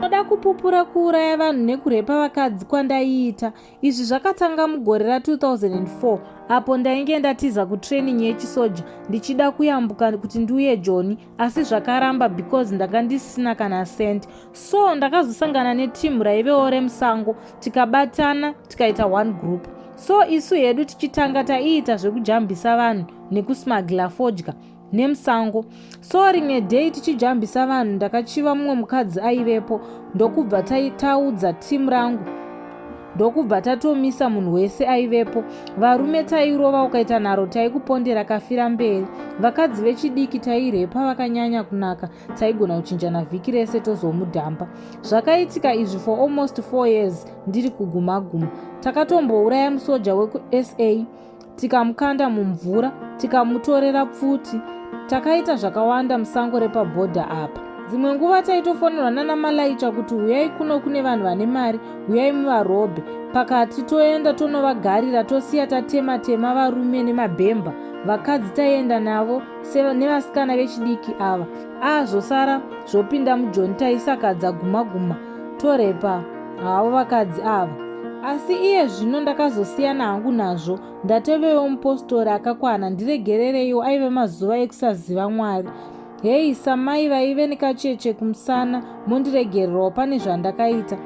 Noda kupupura kuuraya vanhu nekurepa vakadzi kwandaiita. Izvi zvakatanga mugore ra2004 apo ndainge ndatiza kutraining yechisoja ndichida kuyambuka kuti ndiuye Joni, asi zvakaramba because ndanga ndisina kana sent. So ndakazosangana netimu raivewo remusango, tikabatana tikaita one group. So isu hedu tichitanga taiita zvekujambisa vanhu nekusmagla fodya nemusango. So rimwe day tichijambisa vanhu ndakachiva mumwe mukadzi aivepo, ndokubva taudza timu rangu, ndokubva tatomisa munhu wese aivepo. Varume tairova ukaita nharo taikupondera kafira mberi. Vakadzi vechidiki tairepa vakanyanya kunaka, taigona kuchinjana vhiki rese tozomudhamba. Zvakaitika izvi for almost 4 years ndiri kuguma. Takatombouraya musoja weku-SA, tikamukanda mumvura, tikamutorera pfuti. Takaita zvakawanda musango repabhodha apa. Dzimwe nguva taitofonerwa nana Malaicha kuti huyai kuno kune vanhu vane mari, huyai muvarobhe. Pakati toenda tonovagarira, tosiya tatema varume nemabhemba. Vakadzi taienda navo nevasikana vechidiki ava. Zvosara zvopinda muJoni taisakadza guma torepa havo vakadzi ava. Asi iye zvino ndakazosiyana hangu nazvo, ndatovewo mupostori akakwana. Ndiregerereiwo aive mazuva ekusaziva Mwari. Hei, samai vaive nekacheche kumusana, mondiregererawo pane zvandakaita.